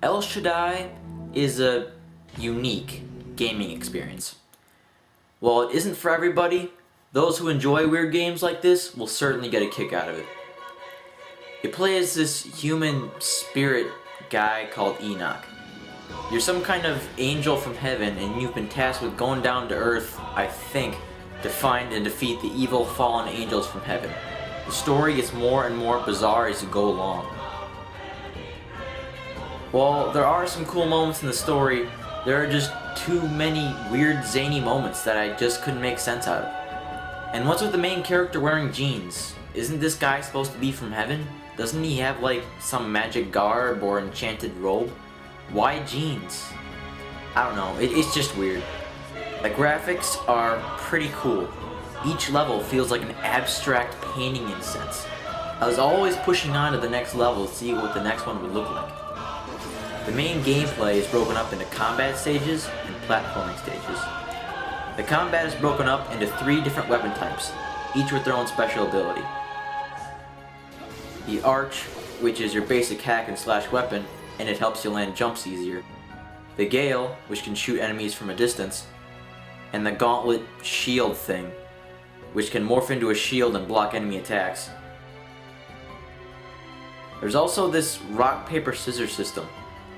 El Shaddai is a unique gaming experience. While it isn't for everybody, those who enjoy weird games like this will certainly get a kick out of it. You play as this human spirit guy called Enoch. You're some kind of angel from heaven, and you've been tasked with going down to earth, I think, to find and defeat the evil fallen angels from heaven. The story gets more and more bizarre as you go along. While there are some cool moments in the story, there are just too many weird zany moments that I just couldn't make sense out of. And what's with the main character wearing jeans? Isn't this guy supposed to be from heaven? Doesn't he have like some magic garb or enchanted robe? Why jeans? I don't know, it's just weird. The graphics are pretty cool. Each level feels like an abstract painting in a sense. I was always pushing on to the next level to see what the next one would look like. The main gameplay is broken up into combat stages and platforming stages. The combat is broken up into 3 different weapon types, each with their own special ability. The Arch, which is your basic hack and slash weapon, and it helps you land jumps easier. The Gale, which can shoot enemies from a distance. And the Gauntlet shield thing, which can morph into a shield and block enemy attacks. There's also this rock, paper, scissors system,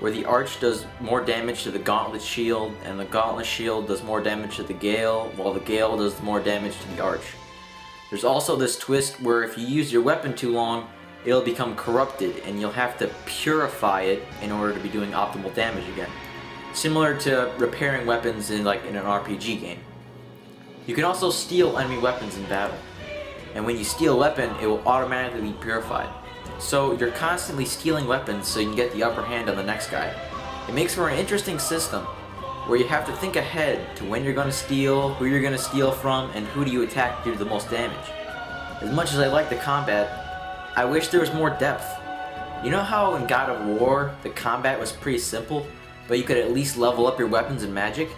where the Arch does more damage to the Gauntlet shield, and the Gauntlet shield does more damage to the Gale, while the Gale does more damage to the Arch. There's also this twist where if you use your weapon too long, it'll become corrupted, and you'll have to purify it in order to be doing optimal damage again. Similar to repairing weapons in an RPG game. You can also steal enemy weapons in battle, and when you steal a weapon, it will automatically be purified. So you're constantly stealing weapons so you can get the upper hand on the next guy. It makes for an interesting system, where you have to think ahead to when you're going to steal, who you're going to steal from, and who do you attack to do the most damage. As much as I like the combat, I wish there was more depth. You know how in God of War, the combat was pretty simple, but you could at least level up your weapons and magic?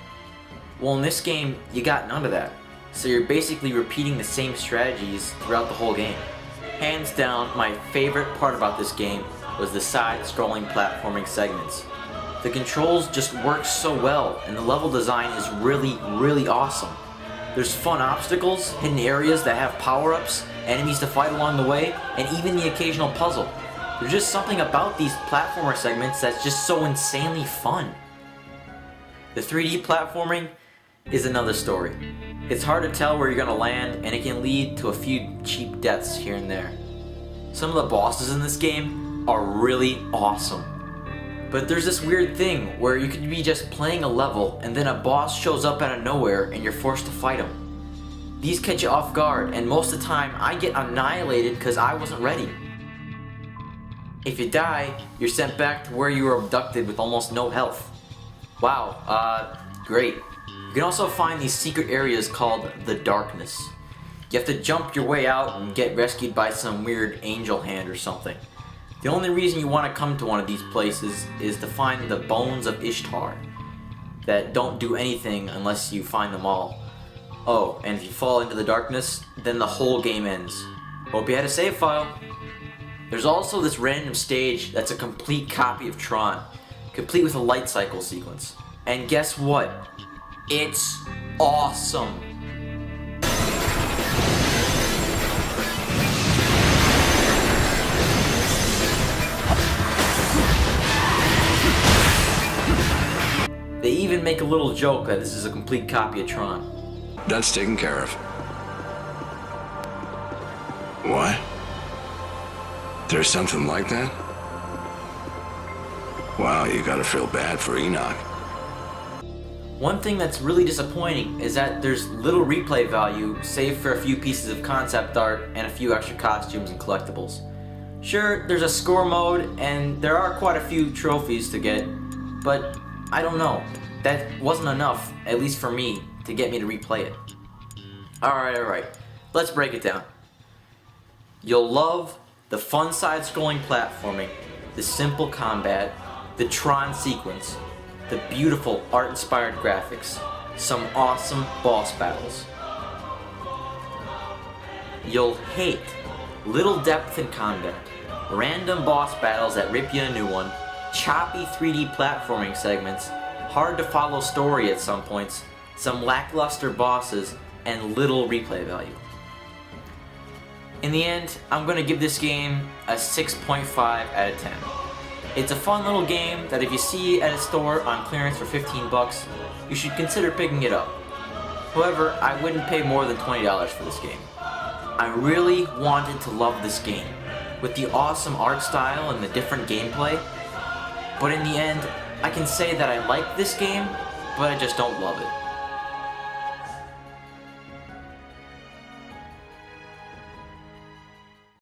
Well, in this game, you got none of that. So you're basically repeating the same strategies throughout the whole game. Hands down, my favorite part about this game was the side-scrolling platforming segments. The controls just work so well, and the level design is really awesome. There's fun obstacles, hidden areas that have power-ups, enemies to fight along the way, and even the occasional puzzle. There's just something about these platformer segments that's just so insanely fun. The 3D platforming is another story. It's hard to tell where you're gonna land, and it can lead to a few cheap deaths here and there. Some of the bosses in this game are really awesome. But there's this weird thing where you could be just playing a level and then a boss shows up out of nowhere and you're forced to fight him. These catch you off guard, and most of the time I get annihilated because I wasn't ready. If you die, you're sent back to where you were abducted with almost no health. Wow, great. You can also find these secret areas called the Darkness. You have to jump your way out and get rescued by some weird angel hand or something. The only reason you want to come to one of these places is to find the bones of Ishtar that don't do anything unless you find them all. Oh, and if you fall into the darkness, then the whole game ends. Hope you had a save file. There's also this random stage that's a complete copy of Tron, complete with a light cycle sequence. And guess what? It's awesome! They even make a little joke that this is a complete copy of Tron. That's taken care of. What? There's something like that? Wow, you gotta feel bad for Enoch. One thing that's really disappointing is that there's little replay value save for a few pieces of concept art and a few extra costumes and collectibles. Sure, there's a score mode and there are quite a few trophies to get, but I don't know. That wasn't enough, at least for me, to get me to replay it. Alright, let's break it down. You'll love the fun side-scrolling platforming, the simple combat, the Tron sequence, the beautiful art-inspired graphics, some awesome boss battles. You'll hate little depth in combat, random boss battles that rip you a new one, choppy 3D platforming segments, hard to follow story at some points, some lackluster bosses, and little replay value. In the end, I'm going to give this game a 6.5 out of 10. It's a fun little game that if you see at a store on clearance for 15 bucks, you should consider picking it up. However, I wouldn't pay more than $20 for this game. I really wanted to love this game, with the awesome art style and the different gameplay, but in the end, I can say that I like this game, but I just don't love it.